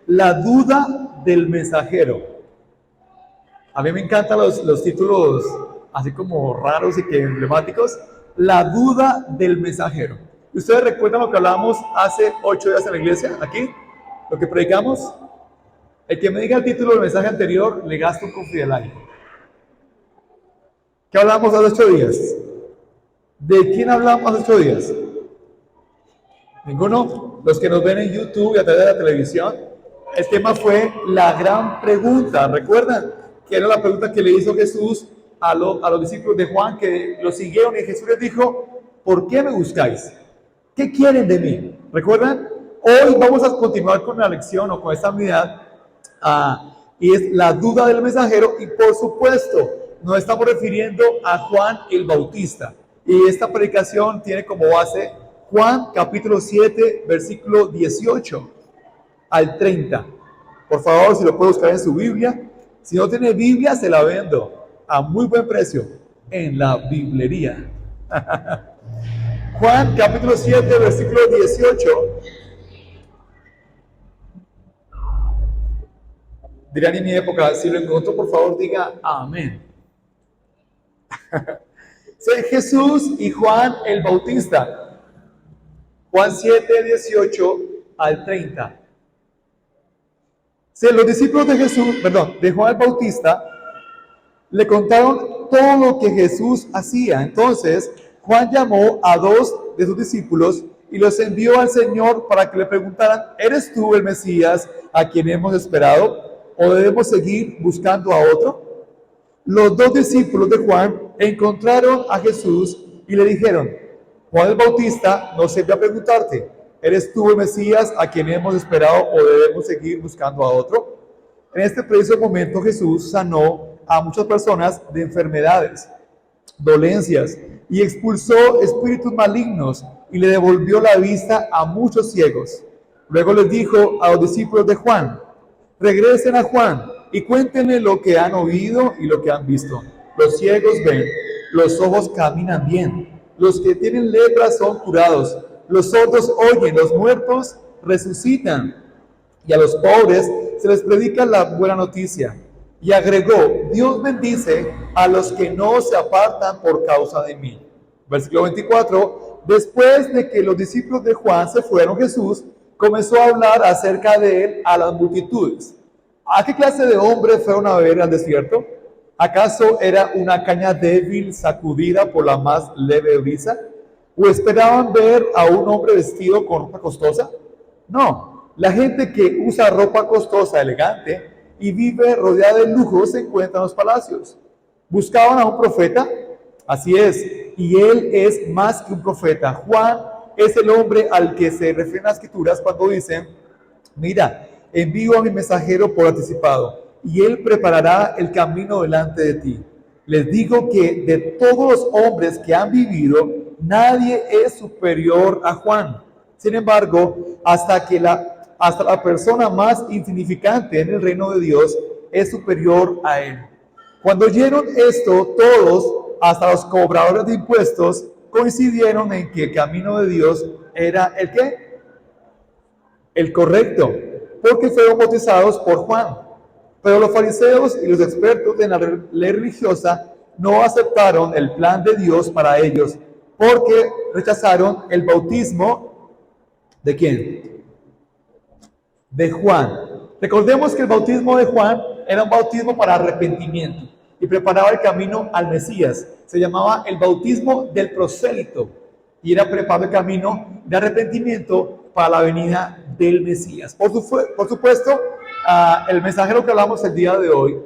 La duda del mensajero. A mí me encantan los títulos así como raros y que emblemáticos. La duda del mensajero. ¿Ustedes recuerdan lo que hablamos hace 8 días en la iglesia? Aquí, lo que predicamos. El que me diga el título del mensaje anterior, le gasto un confidelario. ¿Qué hablamos hace 8 días? ¿De quién hablamos hace 8 días? ¿Ninguno? Los que nos ven en YouTube y a través de la televisión. El tema fue la gran pregunta. ¿Recuerdan? Que era la pregunta que le hizo Jesús a los discípulos de Juan que lo siguieron y Jesús les dijo, ¿por qué me buscáis? ¿Qué quieren de mí? ¿Recuerdan? Hoy vamos a continuar con la lección o con esta unidad y es la duda del mensajero y por supuesto nos estamos refiriendo a Juan el Bautista y esta predicación tiene como base Juan capítulo 7 versículo 18 al 30. Por favor, si lo puede buscar en su Biblia. Si no tiene Biblia, se la vendo a muy buen precio en la Biblería. Juan capítulo 7 versículo 18. Dirán en mi época, si lo encontró, por favor, diga amén. Jesús y Juan el Bautista. Juan 7, 18 al 30. Los discípulos de Jesús, de Juan el Bautista, le contaron todo lo que Jesús hacía. Entonces, Juan llamó a 2 de sus discípulos y los envió al Señor para que le preguntaran, ¿eres tú el Mesías a quien hemos esperado? ¿O debemos seguir buscando a otro? Los 2 discípulos de Juan encontraron a Jesús y le dijeron, Juan el Bautista nos envió a preguntarte, ¿eres tú el Mesías a quien hemos esperado o debemos seguir buscando a otro? En este preciso momento Jesús sanó a muchas personas de enfermedades, dolencias y expulsó espíritus malignos y le devolvió la vista a muchos ciegos. Luego les dijo a los discípulos de Juan, regresen a Juan y cuéntenle lo que han oído y lo que han visto. Los ciegos ven, los ojos caminan bien, los que tienen lepra son curados, los sordos oyen, los muertos resucitan y a los pobres se les predica la buena noticia. Y agregó, Dios bendice a los que no se apartan por causa de mí. Versículo 24, después de que los discípulos de Juan se fueron, Jesús comenzó a hablar acerca de él a las multitudes. ¿A qué clase de hombre fueron a beber al desierto? ¿Acaso era una caña débil sacudida por la más leve brisa? ¿O esperaban ver a un hombre vestido con ropa costosa? No, la gente que usa ropa costosa, elegante, y vive rodeada de lujo se encuentra en los palacios. ¿Buscaban a un profeta? Así es, y él es más que un profeta. Juan es el hombre al que se refieren las escrituras cuando dicen, mira, envío a mi mensajero por anticipado, y él preparará el camino delante de ti. Les digo que de todos los hombres que han vivido, nadie es superior a Juan. Sin embargo, hasta la persona más insignificante en el reino de Dios es superior a él. Cuando oyeron esto, todos, hasta los cobradores de impuestos, coincidieron en que el camino de Dios era ¿el qué? El correcto, porque fueron bautizados por Juan. Pero los fariseos y los expertos en la ley religiosa no aceptaron el plan de Dios para ellos, porque rechazaron el bautismo ¿de quién? De Juan. Recordemos que el bautismo de Juan era un bautismo para arrepentimiento y preparaba el camino al Mesías. Se llamaba el bautismo del prosélito y era preparar el camino de arrepentimiento para la venida del Mesías. Por supuesto, el mensajero que hablamos el día de hoy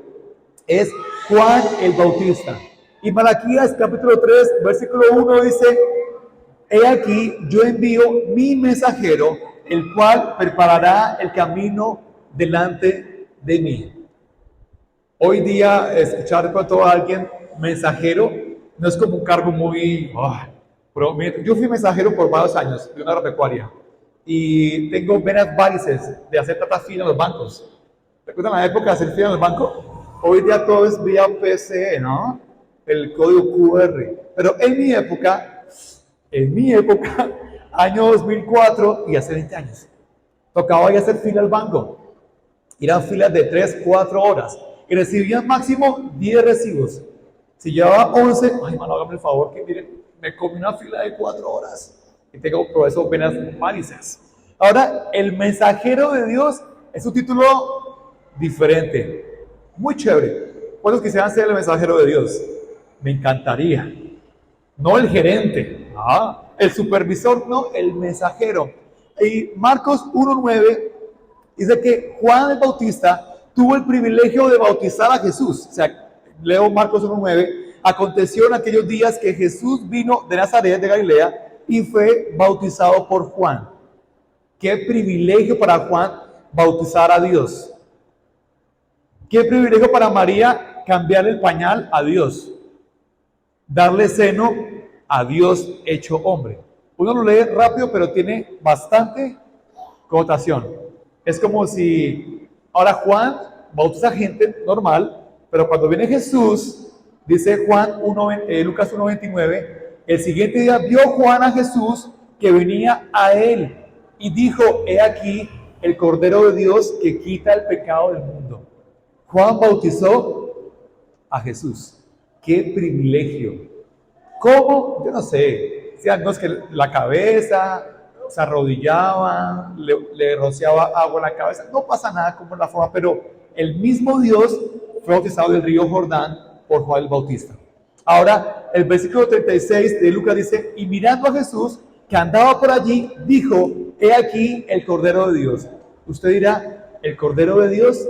es Juan el Bautista. Y Malaquías capítulo 3, versículo 1 dice, he aquí, yo envío mi mensajero, el cual preparará el camino delante de mí. Hoy día, escuchar cuando a alguien mensajero no es como un cargo muy... yo fui mensajero por varios años de una agropecuaria y tengo venas varices de hacer tanta fila en los bancos. ¿Recuerdan la época de hacer fila en el banco? Hoy día todo es vía PCE, ¿no? El código QR. Pero en mi época, año 2004 y hace 20 años, tocaba ya hacer fila al banco. Eran filas de 3, 4 horas y recibían máximo 10 recibos. Si llevaba 11, ay, mano, hágame el favor que miren, me comí una fila de 4 horas y tengo por eso penas varices. Ahora, el mensajero de Dios es un título diferente, muy chévere. ¿Cuántos quisieran ser el mensajero de Dios? Me encantaría. No el gerente, el supervisor, no, el mensajero. Y Marcos 1:9 dice que Juan el Bautista tuvo el privilegio de bautizar a Jesús. O sea, leo Marcos 1:9. Aconteció en aquellos días que Jesús vino de Nazaret de Galilea y fue bautizado por Juan. Qué privilegio para Juan bautizar a Dios. Qué privilegio para María cambiarle el pañal a Dios. Darle seno a Dios hecho hombre. Uno lo lee rápido, pero tiene bastante connotación. Es como si ahora Juan bautiza gente normal, pero cuando viene Jesús, dice Juan 1, Lucas 1:29, el siguiente día vio Juan a Jesús que venía a él y dijo, he aquí el Cordero de Dios que quita el pecado del mundo. Juan bautizó a Jesús. ¡Qué privilegio! ¿Cómo? Yo no sé. Si algunos que la cabeza, se arrodillaban, le rociaba agua en la cabeza. No pasa nada como en la forma, pero el mismo Dios fue bautizado del río Jordán por Juan el Bautista. Ahora, el versículo 36 de Lucas dice, y mirando a Jesús que andaba por allí, dijo, he aquí el Cordero de Dios. Usted dirá, ¿el Cordero de Dios?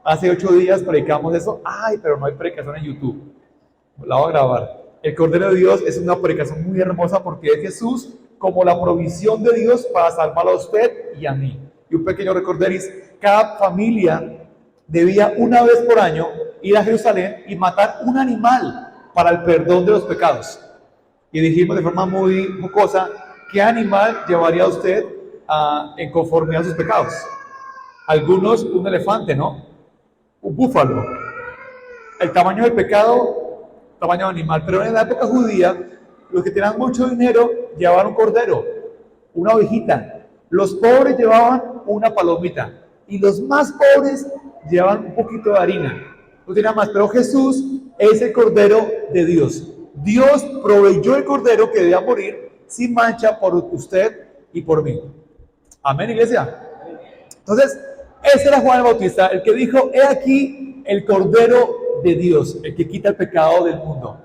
Hace 8 días predicamos eso. Ay, pero no hay predicación en YouTube. La voy a grabar. El Cordero de Dios es una predicación muy hermosa porque es Jesús como la provisión de Dios para salvarlo a usted y a mí. Y un pequeño recorderis, cada familia debía una vez por año ir a Jerusalén y matar un animal para el perdón de los pecados. Y dijimos de forma muy jocosa, ¿qué animal llevaría usted en conformidad a sus pecados? Algunos, un elefante, ¿no? Un búfalo. El tamaño del pecado, tamaño animal. Pero en la época judía, los que tenían mucho dinero llevaban un cordero, una ovejita. Los pobres llevaban una palomita. Y los más pobres llevaban un poquito de harina. No tenían más. Pero Jesús es el Cordero de Dios. Dios proveyó el Cordero que debía morir sin mancha por usted y por mí. Amén, iglesia. Entonces, ese era Juan el Bautista, el que dijo, he aquí el Cordero de Dios, el que quita el pecado del mundo.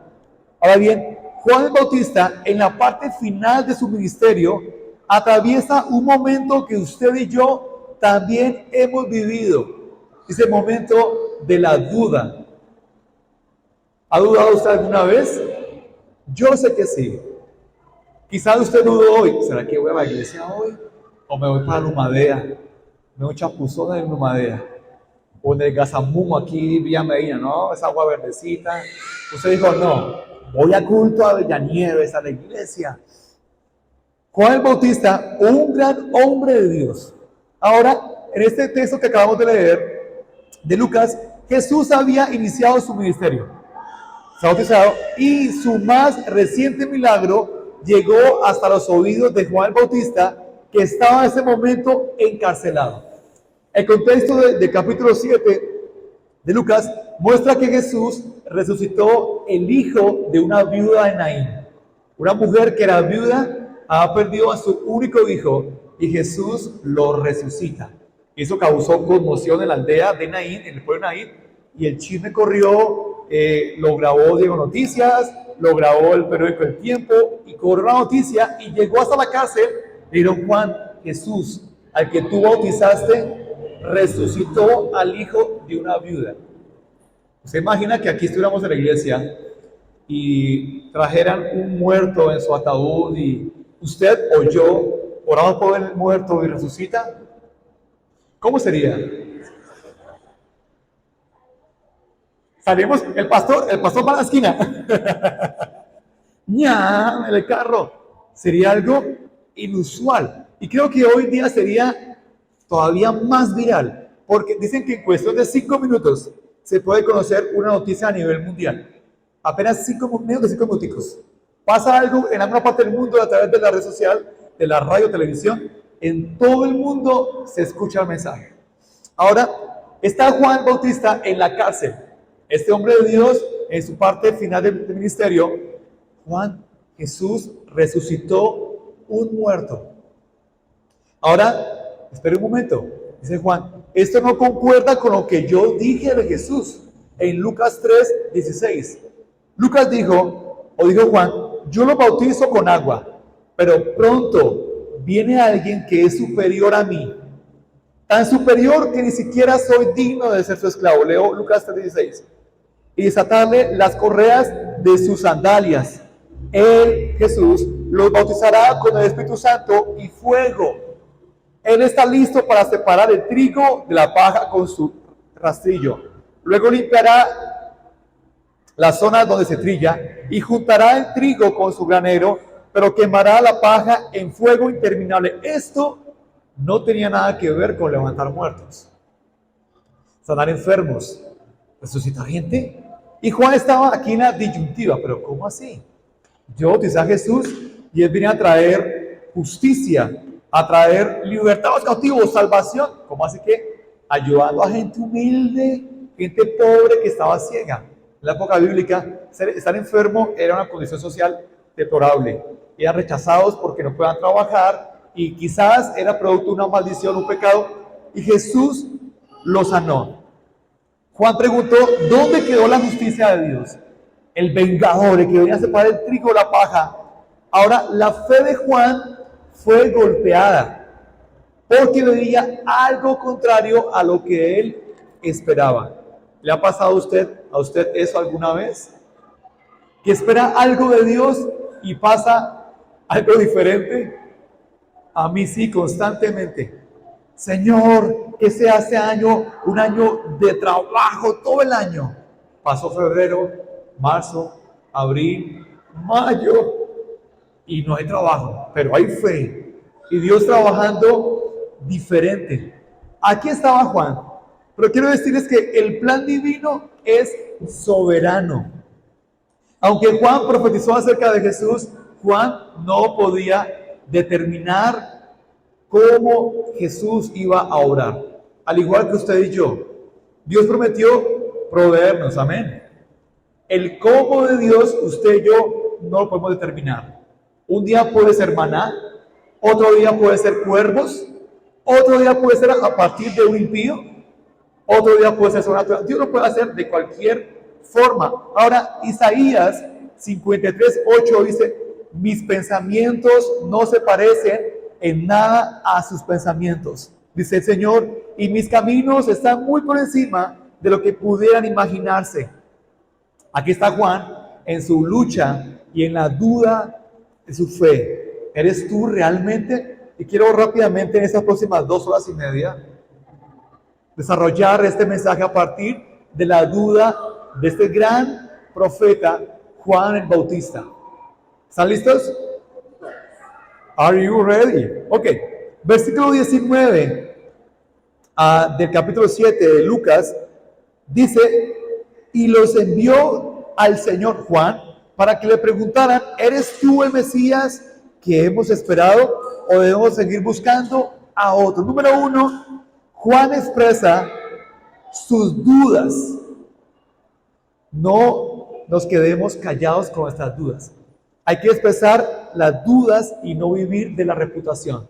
Ahora bien, Juan el Bautista, en la parte final de su ministerio, atraviesa un momento que usted y yo también hemos vivido. Es el momento de la duda. ¿Ha dudado usted alguna vez? Yo sé que sí. Quizás usted dudó hoy. ¿Será que voy a la iglesia hoy? ¿O me voy para Lumadea? Me voy chapuzón en Lumadea. O en el Gazamumo aquí, Villa Medina, ¿no? Esa agua verdecita. Usted dijo, no, voy a culto a Villanieves, a la iglesia. Juan el Bautista, un gran hombre de Dios. Ahora, en este texto que acabamos de leer, de Lucas, Jesús había iniciado su ministerio. Se ha bautizado y su más reciente milagro llegó hasta los oídos de Juan el Bautista, que estaba en ese momento encarcelado. El contexto del capítulo 7 de Lucas muestra que Jesús resucitó el hijo de una viuda de Naín. Una mujer que era viuda había perdido a su único hijo y Jesús lo resucita. Eso causó conmoción en la aldea de Naín, en el pueblo de Naín, y el chisme corrió, lo grabó Diego Noticias, lo grabó el periódico El Tiempo y corrió la noticia y llegó hasta la cárcel. Le dijeron, Juan, Jesús, al que tú bautizaste, resucitó al hijo de una viuda. ¿Se imagina que aquí estuviéramos en la iglesia y trajeran un muerto en su ataúd y usted o yo oramos por el muerto y resucita? ¿Cómo sería? Salimos, el pastor para la esquina. ¡Ña! En el carro. Sería algo inusual. Y creo que hoy día sería todavía más viral, porque dicen que en cuestión de 5 minutos se puede conocer una noticia a nivel mundial. Apenas 5 minutos. Pasa algo en alguna parte del mundo a través de la red social, de la radio, televisión, en todo el mundo se escucha el mensaje. Ahora, está Juan Bautista en la cárcel. Este hombre de Dios, en su parte final del ministerio, Jesús resucitó un muerto. Ahora, espere un momento, dice Juan, esto no concuerda con lo que yo dije de Jesús en Lucas 3:16. Lucas dijo Juan, yo lo bautizo con agua, pero pronto viene alguien que es superior a mí, tan superior que ni siquiera soy digno de ser su esclavo. Leo Lucas 3:16. Y desatarle las correas de sus sandalias. Él, Jesús, los bautizará con el Espíritu Santo y fuego. Él está listo para separar el trigo de la paja con su rastrillo. Luego limpiará la zona donde se trilla y juntará el trigo con su granero, pero quemará la paja en fuego interminable. Esto no tenía nada que ver con levantar muertos, sanar enfermos, resucitar gente. Y Juan estaba aquí en la disyuntiva, pero ¿cómo así? Yo bauticé a Jesús y él viene a traer justicia, a traer libertad a los cautivos, salvación. ¿Cómo así que ayudando a gente humilde, gente pobre que estaba ciega? En la época bíblica, estar enfermo era una condición social deplorable. Eran rechazados porque no podían trabajar y quizás era producto de una maldición, un pecado, y Jesús lo sanó. Juan preguntó, ¿dónde quedó la justicia de Dios? El vengador, el que venía a separar el trigo de la paja. Ahora, la fe de Juan fue golpeada porque veía algo contrario a lo que él esperaba. ¿Le ha pasado a usted eso alguna vez? Que espera algo de Dios y pasa algo diferente. A mí sí, constantemente. Señor, que sea este año un año de trabajo todo el año. Pasó febrero, marzo, abril, mayo y no hay trabajo, pero hay fe y Dios trabajando diferente. Aquí estaba Juan, pero quiero decirles que el plan divino es soberano. Aunque Juan profetizó acerca de Jesús, Juan no podía determinar cómo Jesús iba a obrar. Al igual que usted y yo, Dios prometió proveernos, amén. El cómo de Dios, usted y yo no lo podemos determinar. Un día puede ser maná, otro día puede ser cuervos, otro día puede ser a partir de un impío, otro día puede ser sobrenatural. Dios lo puede hacer de cualquier forma. Ahora, Isaías 53:8 dice, mis pensamientos no se parecen en nada a sus pensamientos, dice el Señor, y mis caminos están muy por encima de lo que pudieran imaginarse. Aquí está Juan en su lucha y en la duda de su fe. ¿Eres tú realmente? Y quiero rápidamente en estas próximas 2 horas y media desarrollar este mensaje a partir de la duda de este gran profeta Juan el Bautista. ¿Están listos? Are you ready? Ok, versículo 19 del capítulo 7 de Lucas dice, y los envió al Señor Juan para que le preguntaran, ¿eres tú el Mesías que hemos esperado o debemos seguir buscando a otro? Número 1, Juan expresa sus dudas. No nos quedemos callados con nuestras dudas. Hay que expresar las dudas y no vivir de la reputación.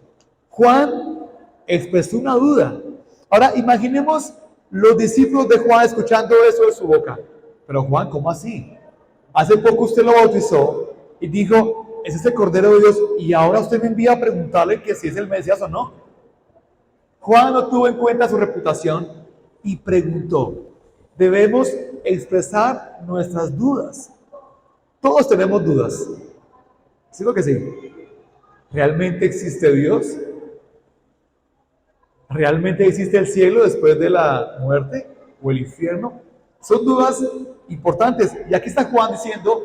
Juan expresó una duda. Ahora imaginemos los discípulos de Juan escuchando eso de su boca. Pero Juan, ¿cómo así? Hace poco usted lo bautizó y dijo, es ese Cordero de Dios, y ahora usted me envía a preguntarle que si es el Mesías o no. Juan no tuvo en cuenta su reputación y preguntó. Debemos expresar nuestras dudas. Todos tenemos dudas. ¿Sí o que sí? ¿Realmente existe Dios? ¿Realmente existe el cielo después de la muerte o el infierno? Son dudas importantes. Y aquí está Juan diciendo,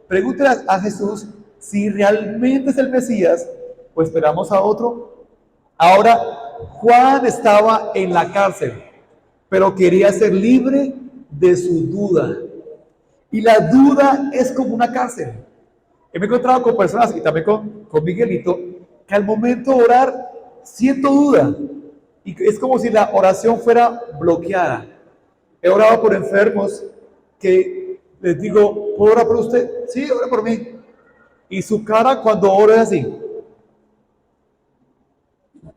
pregúntale a Jesús si realmente es el Mesías o esperamos a otro. Ahora, Juan estaba en la cárcel, pero quería ser libre de su duda. Y la duda es como una cárcel. Me he encontrado con personas, y también con Miguelito, que al momento de orar siento duda. Y es como si la oración fuera bloqueada. He orado por enfermos que les digo, ¿puedo orar por usted? Sí, ora por mí. Y su cara cuando ora es así.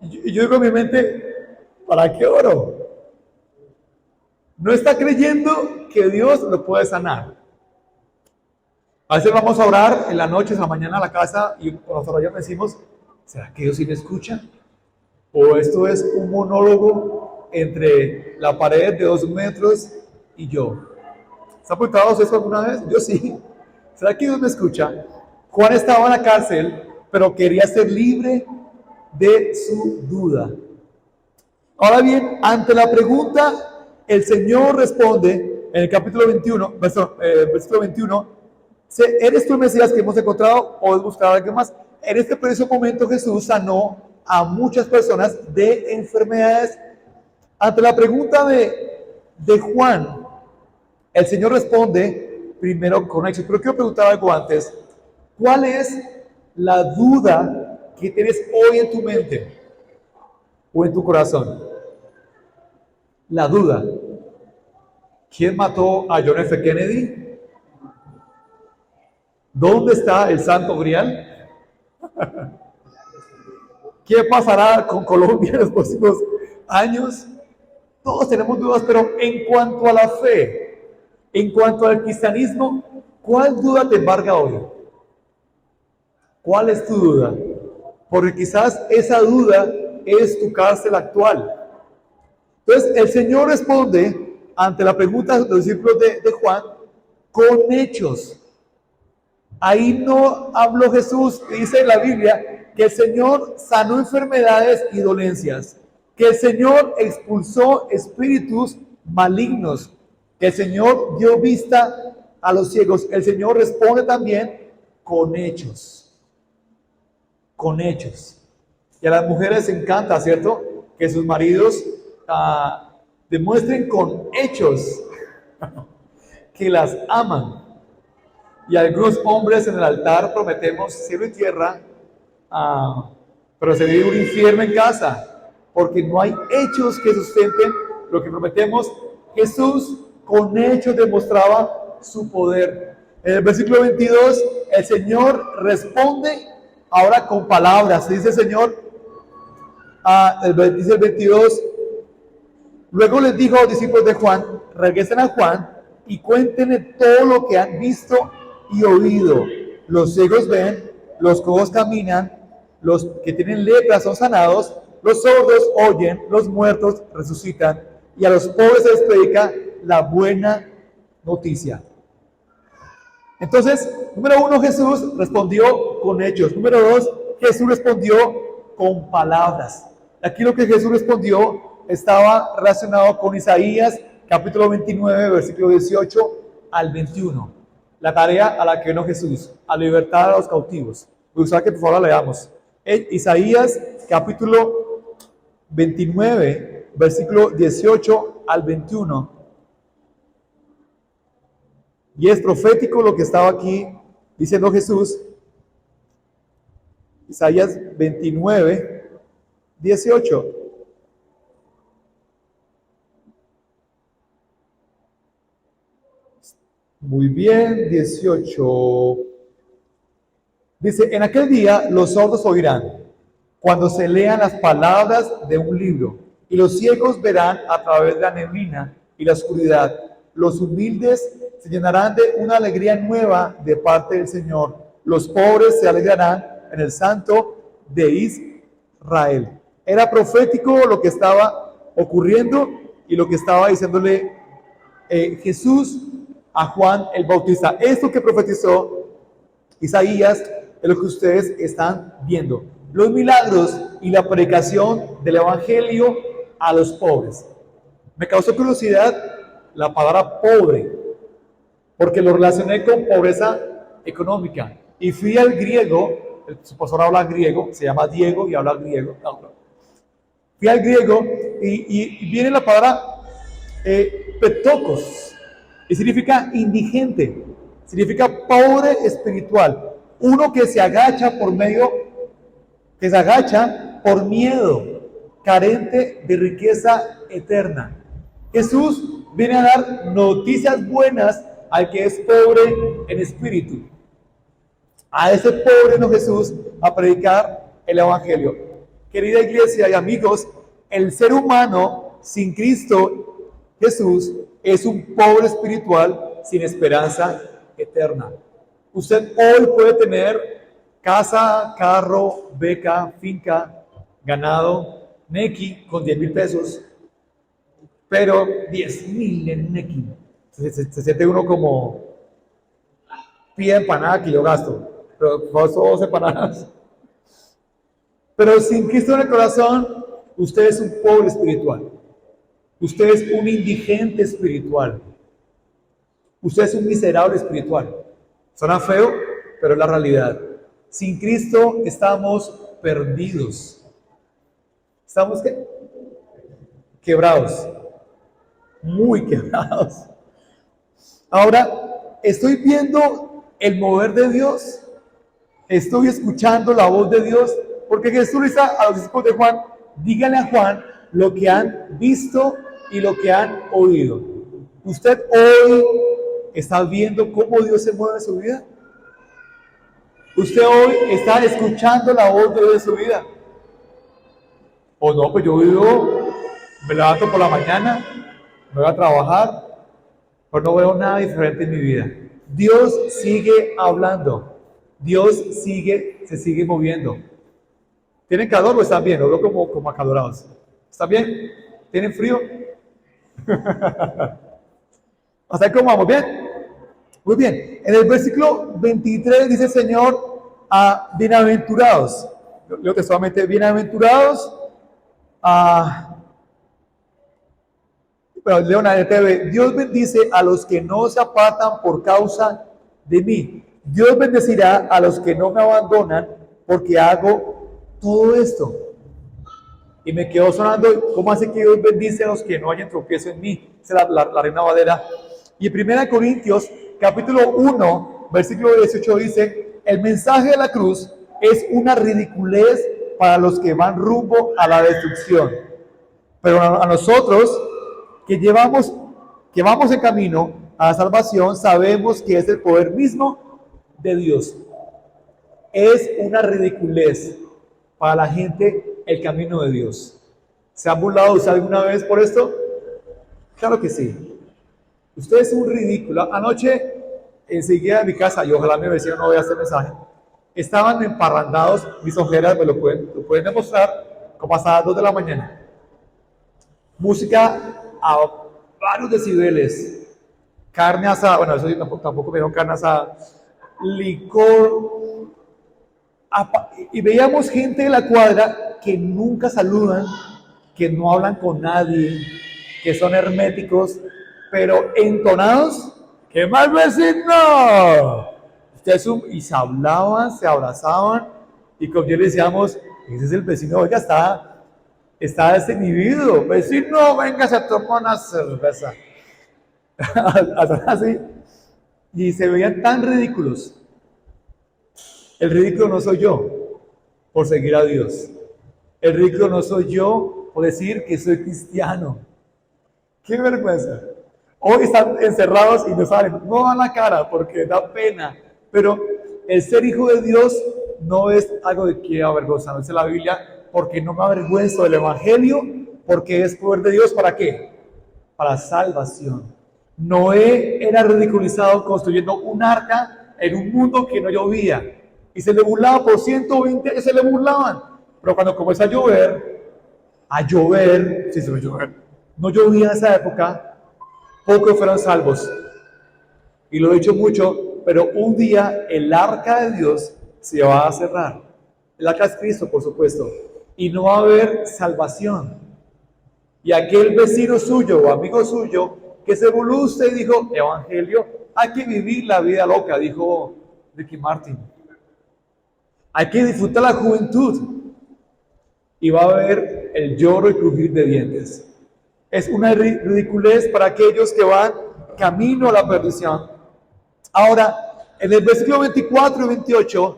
Y yo digo en mi mente, ¿para qué oro? No está creyendo que Dios lo puede sanar. A veces vamos a orar en la noche, en la mañana a la casa y nosotros ya decimos, ¿será que Dios sí me escucha? ¿O esto es un monólogo entre la pared de 2 metros y yo? ¿Se ha preguntado eso alguna vez? Yo sí. ¿Será que Dios me escucha? Juan estaba en la cárcel, pero quería ser libre de su duda. Ahora bien, ante la pregunta, el Señor responde en el capítulo 21, versículo 21, ¿eres tú el Mesías que hemos encontrado o has buscado a alguien más? En este preciso momento Jesús sanó a muchas personas de enfermedades. Ante la pregunta de Juan, el Señor responde primero con hechos. Pero quiero preguntar algo antes. ¿Cuál es la duda que tienes hoy en tu mente o en tu corazón? La duda. ¿Quién mató a John F. Kennedy? ¿Dónde está el Santo Grial? ¿Qué pasará con Colombia en los próximos años? Todos tenemos dudas, pero en cuanto a la fe, en cuanto al cristianismo, ¿cuál duda te embarga hoy? ¿Cuál es tu duda? Porque quizás esa duda es tu cárcel actual. Entonces, el Señor responde ante la pregunta de los discípulos de Juan con hechos. Ahí no habló Jesús, dice la Biblia, que el Señor sanó enfermedades y dolencias, que el Señor expulsó espíritus malignos, que el Señor dio vista a los ciegos. El Señor responde también con hechos. Con hechos. Y a las mujeres les encanta, ¿cierto? Que sus maridos demuestren con hechos que las aman. Y algunos hombres en el altar prometemos cielo y tierra, pero se vive un infierno en casa, porque no hay hechos que sustenten lo que prometemos. Jesús con hechos demostraba su poder. En el versículo 22, el Señor responde ahora con palabras. Dice el Señor, dice el 22, luego les dijo a los discípulos de Juan, regresen a Juan y cuéntenle todo lo que han visto y oído. Los ciegos ven, los cojos caminan, los que tienen lepra son sanados, los sordos oyen, los muertos resucitan y a los pobres se les predica la buena noticia. Entonces, número 1, Jesús respondió con hechos. Número 2, Jesús respondió con palabras. Aquí lo que Jesús respondió estaba relacionado con Isaías, capítulo 29, versículo 18 al 21. La tarea a la que vino Jesús, a libertar a los cautivos. Me gustaría que por favor la leamos. Isaías, capítulo 29, versículo 18 al 21. Y es profético lo que estaba aquí diciendo Jesús. Isaías 29, 18. Muy bien, 18. Dice, en aquel día los sordos oirán cuando se lean las palabras de un libro, y los ciegos verán a través de la neblina y la oscuridad. Los humildes se llenarán de una alegría nueva de parte del Señor. Los pobres se alegrarán en el Santo de Israel. Era profético lo que estaba ocurriendo y lo que estaba diciéndole Jesús a Juan el Bautista. Esto que profetizó Isaías es lo que ustedes están viendo. Los milagros y la predicación del Evangelio a los pobres. Me causó curiosidad la palabra pobre, porque lo relacioné con pobreza económica. Y fui al griego, su pastor habla griego, se llama Diego y habla griego. Fui al griego y viene la palabra petokos, y significa indigente, significa pobre espiritual, uno que se agacha por miedo, carente de riqueza eterna. Jesús viene a dar noticias buenas al que es pobre en espíritu. A ese pobre no Jesús a predicar el Evangelio. Querida iglesia y amigos, el ser humano sin Cristo Jesús es un pobre espiritual sin esperanza eterna. Usted hoy puede tener casa, carro, beca, finca, ganado, Nequi con 10,000 pesos, pero 10,000 en Nequi. Se siente uno como pide empanada que yo gasto, pero paso 2 empanadas. Pero sin Cristo en el corazón, usted es un pobre espiritual. Usted es un indigente espiritual. Usted es un miserable espiritual. Suena feo, pero es la realidad. Sin Cristo estamos perdidos. ¿Estamos qué? Quebrados. Muy quebrados. Ahora, estoy viendo el mover de Dios. Estoy escuchando la voz de Dios. Porque Jesús dice a los discípulos de Juan, díganle a Juan lo que han visto y lo que han oído. ¿Usted hoy está viendo cómo Dios se mueve en su vida? ¿Usted hoy está escuchando la voz de Dios en su vida? ¿O no? Pues yo vivo, me levanto por la mañana, me voy a trabajar, pero no veo nada diferente en mi vida. Dios sigue hablando. Dios se sigue moviendo. ¿Tienen calor o están bien? Lo veo como acalorados. ¿Están bien? ¿Tienen frío? ¿Hasta ahí cómo vamos? ¿Bien? Muy bien. En el versículo 23 dice el Señor, bienaventurados. Leo textualmente, bienaventurados. Pero leo en la NTV, Dios bendice a los que no se apartan por causa de mí. Dios bendecirá a los que no me abandonan porque hago todo esto. Y me quedó sonando, ¿cómo hace que Dios bendice a los que no hayan tropiezo en mí? Esa es la Reina Valera. Y en 1 Corintios, capítulo 1, versículo 18 dice, el mensaje de la cruz es una ridiculez para los que van rumbo a la destrucción. Pero a nosotros, que vamos en camino a la salvación, sabemos que es el poder mismo de Dios. Es una ridiculez para la gente el camino de Dios. ¿Se han burlado usted alguna vez por esto? Claro que sí. Usted es un ridículo. Anoche, enseguida de mi casa, y ojalá mi vecino no vea este mensaje, estaban emparrandados, mis ojeras me lo pueden demostrar, como hasta las 2 de la mañana. Música a varios decibeles, carne asada, bueno, eso tampoco me dieron carne asada, licor, y veíamos gente de la cuadra que nunca saludan, que no hablan con nadie, que son herméticos, pero entonados, ¿qué más vecino? Y se hablaban, se abrazaban, y como yo le decíamos, ese es el vecino, oiga, está desinhibido, vecino, venga, se toma una cerveza. Así, y se veían tan ridículos. El ridículo no soy yo por seguir a Dios. El ridículo no soy yo por decir que soy cristiano. ¡Qué vergüenza! Hoy están encerrados y no salen, no dan la cara porque da pena. Pero el ser hijo de Dios no es algo de que avergonzarnos. Dice la Biblia, porque no me avergüenzo del Evangelio, porque es poder de Dios. ¿Para qué? Para salvación. Noé era ridiculizado construyendo un arca en un mundo que no llovía. Y se le burlaba por 120 años, se le burlaban. Pero cuando comenzó a llover, sí se va a llover, no llovía en esa época, pocos fueron salvos. Y lo he dicho mucho, pero un día el arca de Dios se va a cerrar. El arca es Cristo, por supuesto. Y no va a haber salvación. Y aquel vecino suyo o amigo suyo que se burló usted y dijo, Evangelio, hay que vivir la vida loca, dijo Ricky Martin. Hay que disfrutar la juventud. Y va a haber el lloro y crujir de dientes. Es una ridiculez para aquellos que van camino a la perdición. Ahora, en el versículo 24 y 28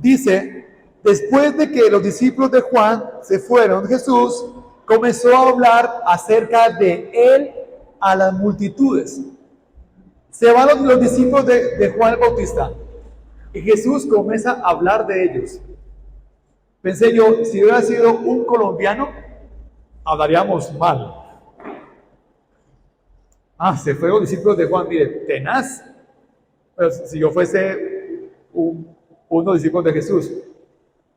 dice, Después de que los discípulos de Juan se fueron, Jesús comenzó a hablar acerca de él a las multitudes. Se van los discípulos de Juan el Bautista y Jesús comienza a hablar de ellos. Pensé yo, si hubiera sido un colombiano, hablaríamos mal. Se fueron los discípulos de Juan, mire, tenaz. Pero si yo fuese uno de los discípulos de Jesús,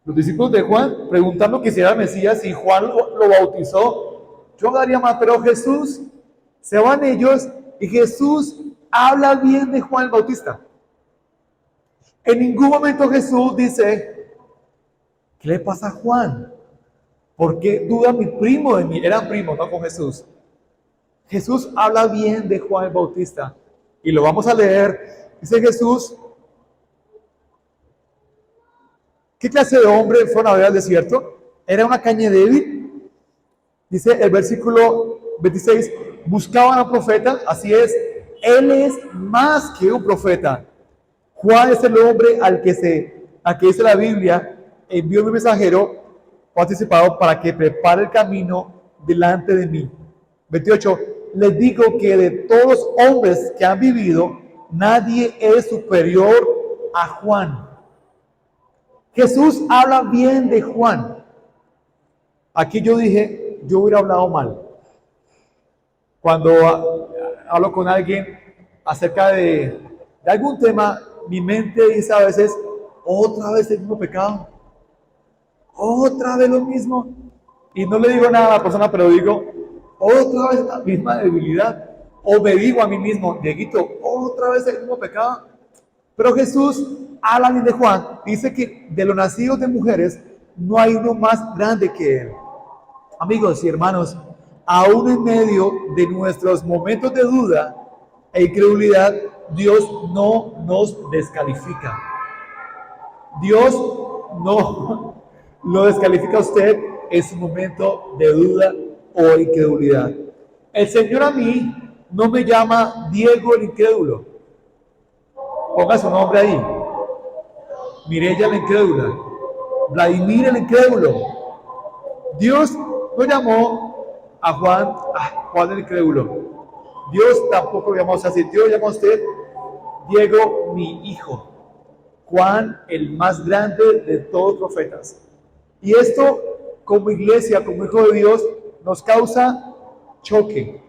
los discípulos de Juan preguntando que si era el Mesías y Juan lo bautizó, yo hablaría mal, pero Jesús, se van ellos y Jesús habla bien de Juan el Bautista. En ningún momento Jesús dice, ¿qué le pasa a Juan? ¿Por qué duda mi primo de mí? Eran primos, no con Jesús. Jesús habla bien de Juan el Bautista y lo vamos a leer. Dice Jesús, ¿qué clase de hombre fueron a ver al desierto? ¿Era una caña débil? Dice el versículo 26, buscaban a un profeta, así es, él es más que un profeta. Juan es el hombre al que dice la Biblia, envió mi mensajero participado para que prepare el camino delante de mí. 28, les digo que de todos los hombres que han vivido, nadie es superior a Juan. Jesús habla bien de Juan. Aquí yo dije, yo hubiera hablado mal. Cuando hablo con alguien acerca de algún tema, mi mente dice a veces, otra vez el mismo pecado, otra vez lo mismo. Y no le digo nada a la persona, pero digo, otra vez la misma debilidad. O me digo a mí mismo, Dieguito, otra vez el mismo pecado. Pero Jesús habla bien de Juan, dice que de los nacidos de mujeres no hay uno más grande que él. Amigos y hermanos, aún en medio de nuestros momentos de duda e incredulidad, Dios no nos descalifica. Dios no lo descalifica a usted en su momento de duda o incredulidad. El Señor a mí no me llama Diego el incrédulo. Ponga su nombre ahí. Mireya la incrédula. Vladimir el incrédulo. Dios no llamó a Juan el incrédulo. Dios tampoco lo llamó así. Dios llamó a usted Diego mi hijo. Juan el más grande de todos los profetas. Y esto como iglesia, como hijo de Dios, nos causa choque.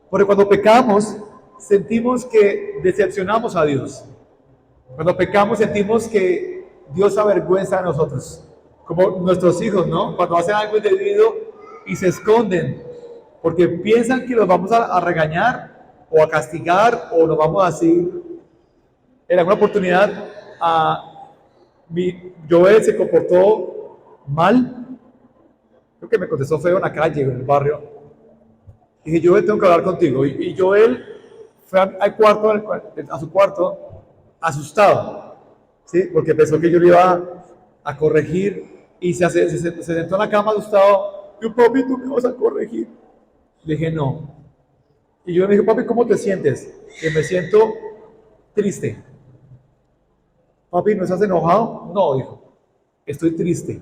Porque cuando pecamos, sentimos que decepcionamos a Dios. Cuando pecamos, sentimos que Dios se avergüenza de nosotros. Como nuestros hijos, ¿no? Cuando hacen algo indebido y se esconden. Porque piensan que los vamos a regañar o a castigar o nos vamos a decir. En alguna oportunidad, Joel se comportó mal. Creo que me contestó feo en la calle, en el barrio. Y dije, Joel, tengo que hablar contigo. Y Joel fue a su cuarto, asustado, ¿sí? Porque pensó que yo le iba a corregir y se sentó en la cama asustado. Yo, papi, ¿tú me vas a corregir? Le dije, no. Y yo me dije, papi, ¿cómo te sientes? Que me siento triste. Papi, ¿no estás enojado? No, hijo, estoy triste.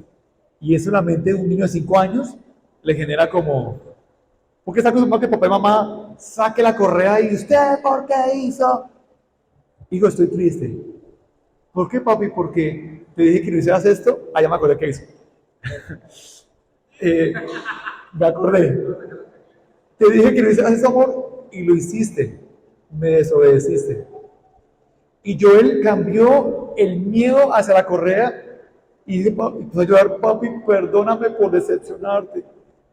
Y eso en la mente de un niño de 5 años le genera como... Porque está acostumbrado que papá y mamá saque la correa y ¿usted por qué hizo? Hijo, estoy triste. ¿Por qué, papi? Porque te dije que no hicieras esto. Ya me acordé que hizo. Me acordé. Te dije que no hicieras eso, amor, y lo hiciste. Me desobedeciste. Y Joel cambió el miedo hacia la correa y dice, papi, pues a llorar, papi, perdóname por decepcionarte.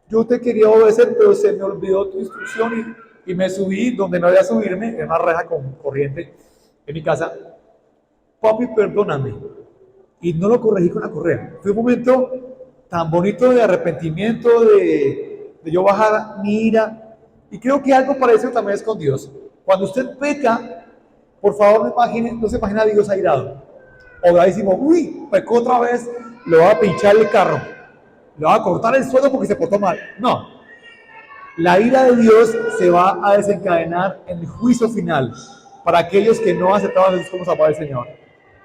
Yo te quería obedecer, pero se me olvidó tu instrucción y me subí donde no debía subirme, en una reja con corriente en mi casa. Papi, perdóname. Y no lo corregí con la correa. Fue un momento tan bonito de arrepentimiento, de yo bajar mi ira. Y creo que algo parecido también es con Dios. Cuando usted peca, por favor no se imagina a Dios airado. O decimos, uy, pecó otra vez, le va a pinchar el carro. Le va a cortar el sueldo porque se portó mal. No. La ira de Dios se va a desencadenar en el juicio final para aquellos que no aceptaban a Jesús como Salvador del Señor.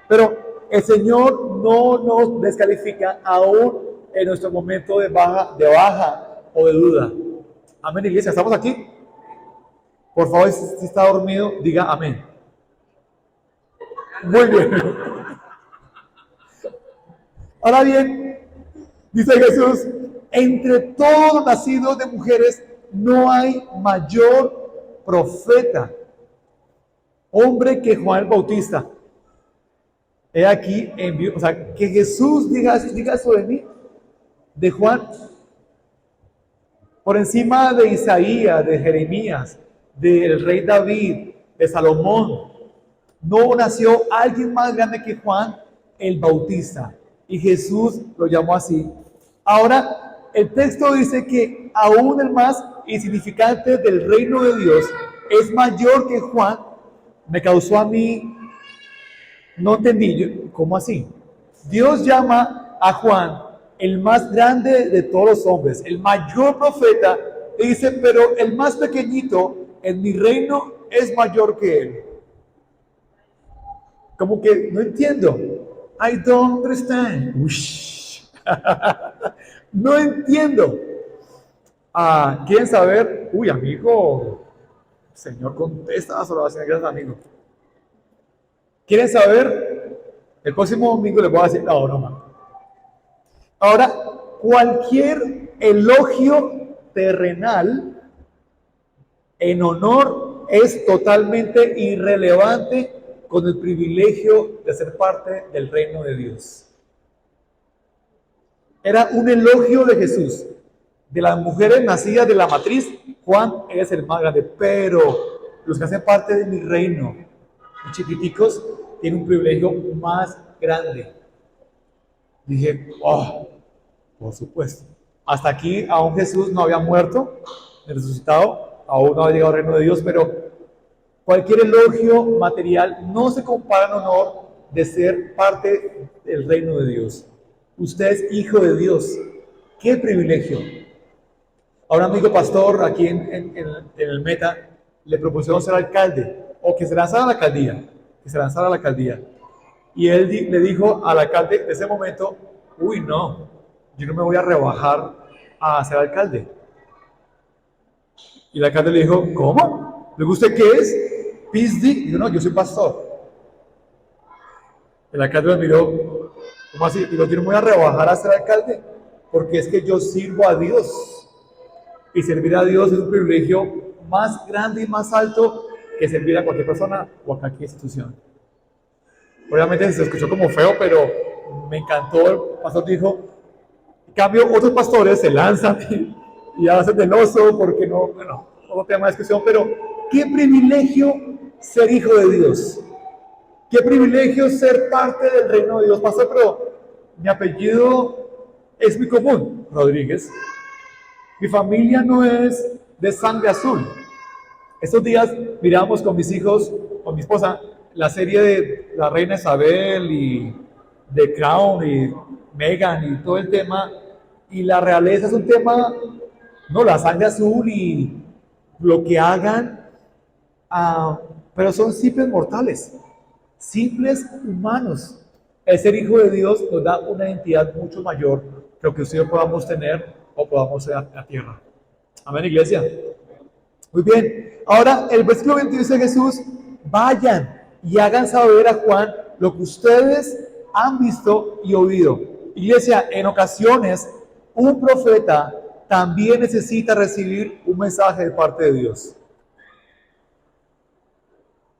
Pero El Señor no nos descalifica aún en nuestro momento de baja o de duda. Amén, iglesia, ¿estamos aquí? Por favor, si está dormido, diga amén. Muy bien. Ahora bien, dice Jesús, entre todos los nacidos de mujeres no hay mayor profeta, hombre que Juan el Bautista. He aquí, o sea, que Jesús diga eso de mí, de Juan, por encima de Isaías, de Jeremías, del rey David, de Salomón. No nació alguien más grande que Juan el Bautista. Y Jesús lo llamó así. Ahora, el texto dice que aún el más insignificante del reino de Dios es mayor que Juan. Me causó a mí, no entendí, ¿cómo así? Dios llama a Juan el más grande de todos los hombres, el mayor profeta, y dice, pero el más pequeñito en mi reino es mayor que él. Como que no entiendo. I don't understand. No entiendo. ¿Quieren saber? Uy, amigo. Señor, contesta las oraciones. Gracias, amigo. ¿Quieren saber? El próximo domingo les voy a decir la broma. Ahora, cualquier elogio terrenal en honor es totalmente irrelevante con el privilegio de ser parte del reino de Dios. Era un elogio de Jesús. De las mujeres nacidas de la matriz, Juan es el más grande, pero los que hacen parte de mi reino, los chiquiticos, tienen un privilegio más grande. Dije, oh, por supuesto. Hasta aquí aún Jesús no había muerto, resucitado, aún no había llegado al reino de Dios, pero cualquier elogio material no se compara en honor de ser parte del reino de Dios. Usted es hijo de Dios. ¡Qué privilegio! A un amigo pastor aquí en el Meta le propusieron ser alcalde o que se lanzara a la alcaldía. Y él le dijo al alcalde de ese momento, uy, no, yo no me voy a rebajar a ser alcalde. Y el alcalde le dijo, ¿cómo? ¿Le gusta qué es? ¿PSD? Dijo, no, yo soy pastor. El alcalde lo miró, ¿cómo así? Digo, yo no me voy a rebajar a ser alcalde, porque es que yo sirvo a Dios. Y servir a Dios es un privilegio más grande y más alto que servir a cualquier persona o a cualquier institución. Obviamente se escuchó como feo, pero me encantó. El pastor dijo, en cambio, otros pastores se lanzan y hacen del oso porque no, bueno, otro tema de discusión, pero qué privilegio ser hijo de Dios. Qué privilegio ser parte del reino de Dios. Pastor, pero mi apellido es muy común, Rodríguez. Mi familia no es de sangre azul. Estos días miramos con mis hijos, con mi esposa, la serie de la reina Isabel y The Crown y Meghan y todo el tema. Y la realeza es un tema, no, la sangre azul y lo que hagan, pero son simples mortales, simples humanos. El ser hijo de Dios nos da una identidad mucho mayor que lo que ustedes podamos tener o podamos ser en la tierra. Amén, iglesia. Muy bien. Ahora, el versículo 21 dice Jesús, vayan y hagan saber a Juan lo que ustedes han visto y oído. Iglesia, en ocasiones, un profeta también necesita recibir un mensaje de parte de Dios.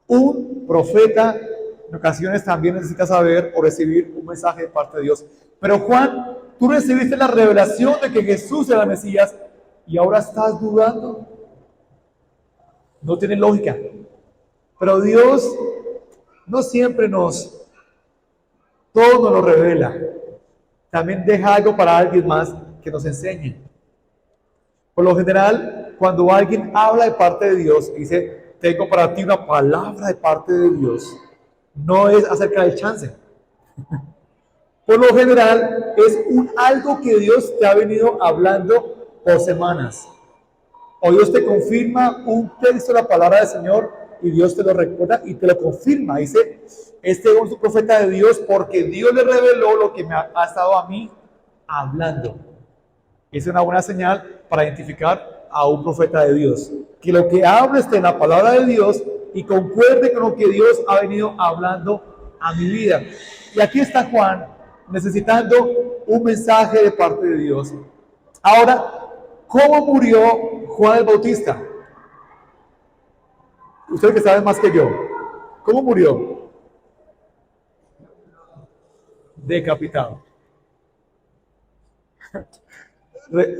Un profeta en ocasiones también necesita saber o recibir un mensaje de parte de Dios. Pero Juan, tú recibiste la revelación de que Jesús era el Mesías y ahora estás dudando. No tiene lógica. Pero Dios no siempre todo nos lo revela. También deja algo para alguien más que nos enseñe. Por lo general, cuando alguien habla de parte de Dios y dice, tengo para ti una palabra de parte de Dios, no es acerca del chance. Por lo general, es algo que Dios te ha venido hablando por semanas. O Dios te confirma un texto de la palabra del Señor y Dios te lo recuerda y te lo confirma. Dice, este es un profeta de Dios porque Dios le reveló lo que me ha estado a mí hablando. Es una buena señal para identificar a un profeta de Dios. Que lo que habla esté en la palabra de Dios y concuerde con lo que Dios ha venido hablando a mi vida. Y aquí está Juan necesitando un mensaje de parte de Dios. Ahora, ¿cómo murió Juan el Bautista? Usted que sabe más que yo. ¿Cómo murió? Decapitado.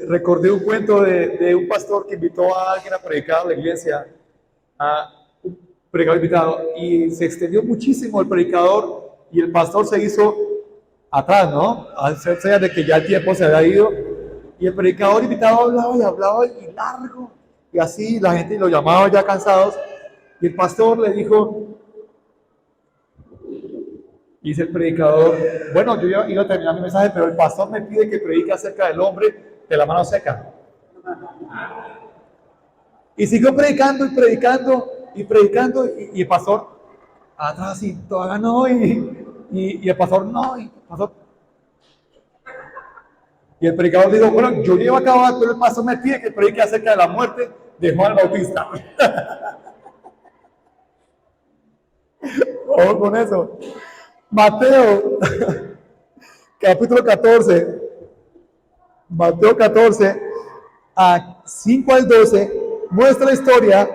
Recordé un cuento de un pastor que invitó a alguien a predicar a la iglesia, a un predicador invitado, y se extendió muchísimo el predicador y el pastor se hizo atrás, ¿no? A hacer de que ya el tiempo se había ido, y el predicador invitado hablaba y largo, y así la gente lo llamaba ya cansados, y el pastor le dijo, dice el predicador, bueno, yo iba a terminar mi mensaje, pero el pastor me pide que predique acerca del hombre de la mano seca. Y siguió predicando y predicando y predicando, y el pastor atrás y todavía no, y el pastor no, y el pastor. Y el predicador dijo, bueno, yo llevo a cabo, pero el pastor me pide que predique acerca de la muerte de Juan el Bautista. Ojo con eso. Mateo, capítulo 14, Mateo 14, a 5 al 12, muestra la historia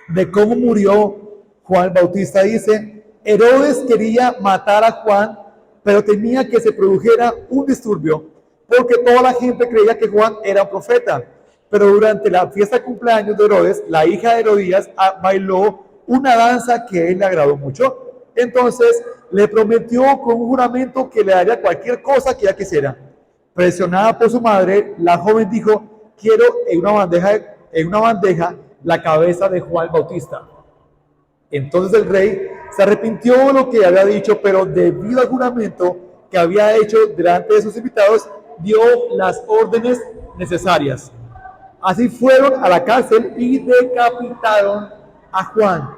de cómo murió Juan el Bautista. Dice, Herodes quería matar a Juan, pero temía que se produjera un disturbio, porque toda la gente creía que Juan era un profeta. Pero durante la fiesta de cumpleaños de Herodes, la hija de Herodías bailó una danza que a él le agradó mucho. Entonces le prometió con un juramento que le daría cualquier cosa que ella quisiera. Presionada por su madre, la joven dijo, quiero en una bandeja la cabeza de Juan Bautista. Entonces el rey se arrepintió de lo que había dicho, pero debido al juramento que había hecho delante de sus invitados, dio las órdenes necesarias. Así fueron a la cárcel y decapitaron a Juan.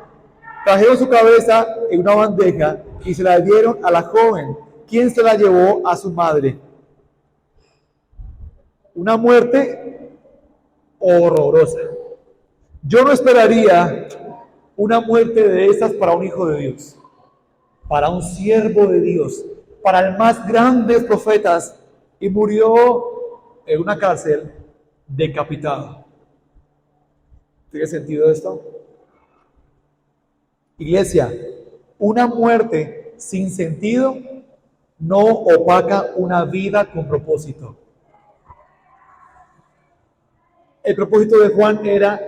Trajeron su cabeza en una bandeja y se la dieron a la joven, quien se la llevó a su madre. Una muerte horrorosa. Yo no esperaría una muerte de esas para un hijo de Dios, para un siervo de Dios, para el más grande de los profetas, y murió en una cárcel decapitado. ¿Tiene sentido esto? Iglesia, una muerte sin sentido no opaca una vida con propósito. El propósito de Juan era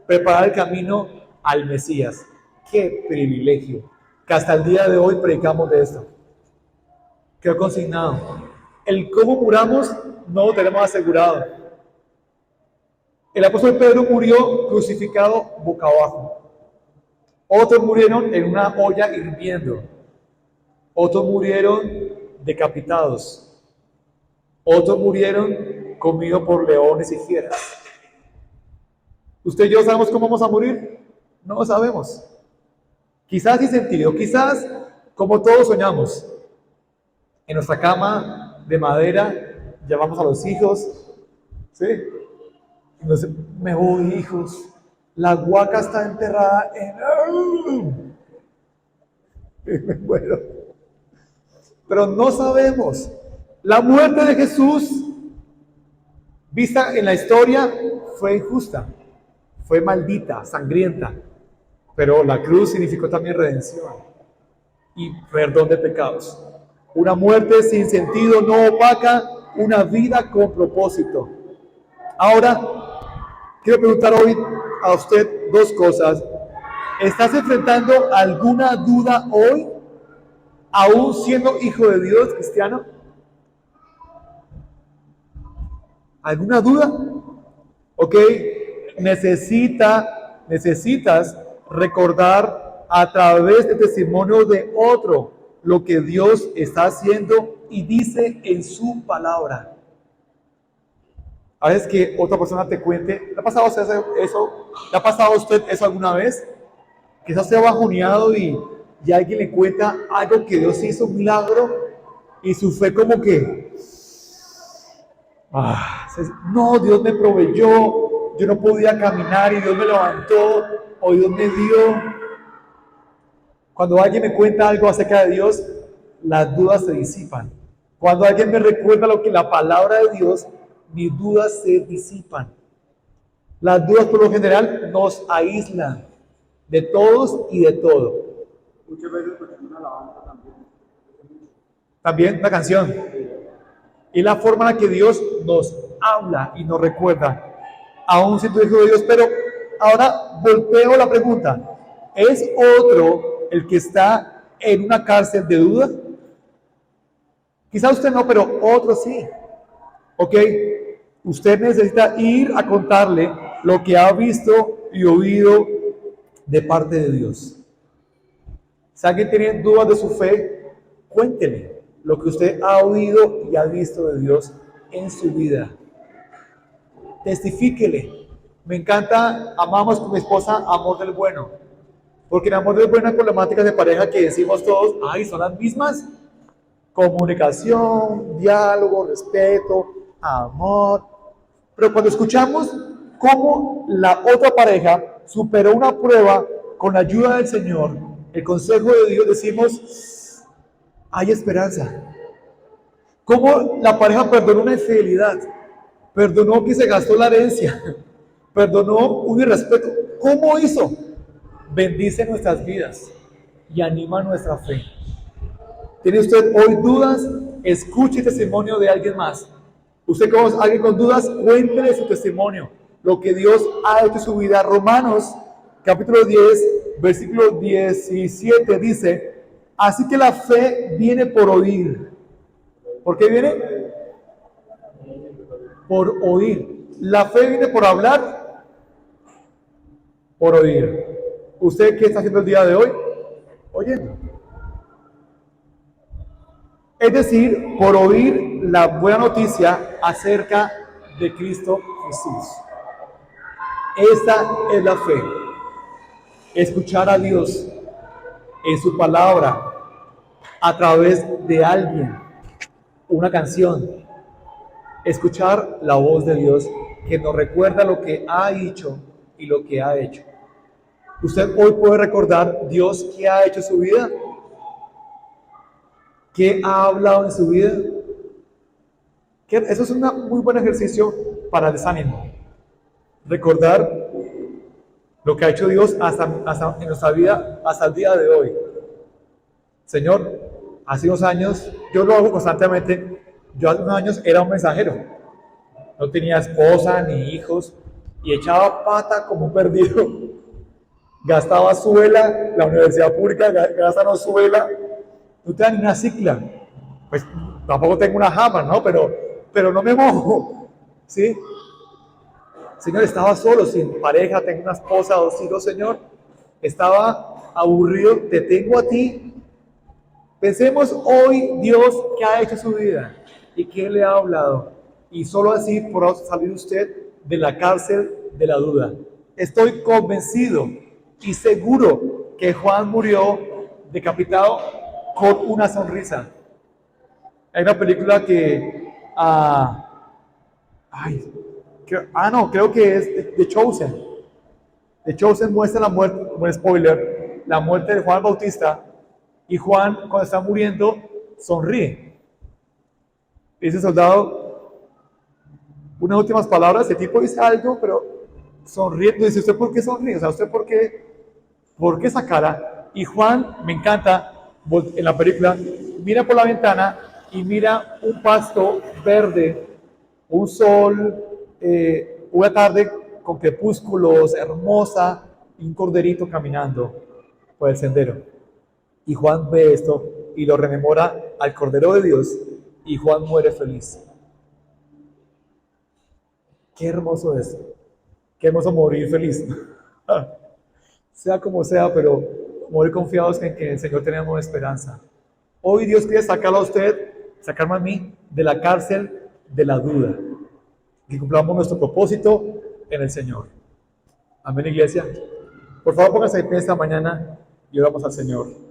preparar el camino al Mesías. ¡Qué privilegio! Que hasta el día de hoy predicamos de esto. Quedó consignado. El cómo muramos no lo tenemos asegurado. El apóstol Pedro murió crucificado boca abajo. Otros murieron en una olla hirviendo. Otros murieron decapitados. Otros murieron comidos por leones y fieras. ¿Usted y yo sabemos cómo vamos a morir? No lo sabemos. Quizás sin sentido, quizás como todos soñamos. En nuestra cama de madera llamamos a los hijos, ¿sí? Y nos dicen, me voy, hijos. La guaca está enterrada en... Y me muero. Pero no sabemos. La muerte de Jesús, vista en la historia, fue injusta. Fue maldita, sangrienta, pero la cruz significó también redención y perdón de pecados. Una muerte sin sentido no opaca una vida con propósito. Ahora, quiero preguntar hoy a usted dos cosas. ¿Estás enfrentando alguna duda hoy, aún siendo hijo de Dios, cristiano? ¿Alguna duda? Ok. Necesitas recordar a través del testimonio de otro lo que Dios está haciendo y dice en su palabra. A veces que otra persona te cuente, ¿le ha pasado a usted eso? ¿Le ha pasado a usted eso alguna vez? Quizás esté bajoneado y alguien le cuenta algo que Dios hizo, un milagro, y su fe como que, no, Dios me proveyó, yo no podía caminar y Dios me levantó, o Dios me dio. Cuando alguien me cuenta algo acerca de Dios, las dudas se disipan. Cuando alguien me recuerda lo que la palabra de Dios, mis dudas se disipan. Las dudas por lo general nos aíslan de todos y de todo. Muchas veces pues, una alabanza también. También una canción. Y la forma en la que Dios nos habla y nos recuerda, aún siendo hijo de Dios. Pero ahora volteo la pregunta. ¿Es otro el que está en una cárcel de duda? Quizá usted no, pero otro sí. ¿Ok? Usted necesita ir a contarle lo que ha visto y oído de parte de Dios. Si alguien tiene dudas de su fe, cuéntele lo que usted ha oído y ha visto de Dios en su vida. Testifíquele. Me encanta, amamos con mi esposa amor del bueno. Porque en amor del bueno hay problemáticas de pareja que decimos todos, ay, son las mismas. Comunicación, diálogo, respeto, amor. Pero cuando escuchamos cómo la otra pareja superó una prueba con la ayuda del Señor, el consejo de Dios, decimos, hay esperanza. Cómo la pareja perdonó una infidelidad, perdonó que se gastó la herencia, perdonó un irrespeto. ¿Cómo hizo? Bendice nuestras vidas y anima nuestra fe. ¿Tiene usted hoy dudas? Escuche el testimonio de alguien más. Usted como alguien con dudas, cuéntele su testimonio, lo que Dios ha hecho en su vida. Romanos, capítulo 10, versículo 17 dice, así que la fe viene por oír. ¿Por qué viene? Por oír. La fe viene por hablar, por oír. ¿Usted qué está haciendo el día de hoy? Oyendo. Es decir, por oír la buena noticia acerca de Cristo Jesús. Esta es la fe. Escuchar a Dios en su palabra a través de alguien, una canción. Escuchar la voz de Dios que nos recuerda lo que ha dicho y lo que ha hecho. ¿Usted hoy puede recordar Dios qué ha hecho en su vida? ¿Qué ha hablado en su vida? Eso es un muy buen ejercicio para el desánimo. Recordar lo que ha hecho Dios hasta en nuestra vida, hasta el día de hoy. Señor, hace unos años, yo lo hago constantemente, yo hace unos años era un mensajero. No tenía esposa ni hijos y echaba pata como un perdido. Gastaba suela, la universidad pública gasta no suela. No te dan ni una cicla. Pues tampoco tengo una jama, ¿no? Pero no me mojo, ¿sí? Señor, estaba solo, sin pareja, tengo una esposa, 2 hijos, Señor. Estaba aburrido, te tengo a ti. Pensemos hoy, Dios, ¿qué ha hecho en su vida? ¿Y qué le ha hablado? Y solo así podrá salir usted de la cárcel de la duda. Estoy convencido y seguro que Juan murió decapitado con una sonrisa. Hay una película que... creo que es The Chosen. The Chosen muestra la muerte, como spoiler, la muerte de Juan el Bautista. Y Juan, cuando está muriendo, sonríe. Dice el soldado unas últimas palabras. El tipo dice algo, pero sonríe. Dice, ¿usted por qué sonríe? O sea, ¿usted por qué esa cara? Y Juan, me encanta, en la película, mira por la ventana y mira un pasto verde, un sol, una tarde con crepúsculos, hermosa, y un corderito caminando por el sendero. Y Juan ve esto y lo rememora al Cordero de Dios y Juan muere feliz. Qué hermoso es. Qué hermoso morir feliz. Sea como sea, pero morir confiados en que en el Señor tenemos esperanza. Hoy Dios quiere sacarlo a usted, sacarme a mí, de la cárcel de la duda. Que cumplamos nuestro propósito en el Señor. Amén, iglesia. Por favor, póngase de pie esta mañana y oramos al Señor.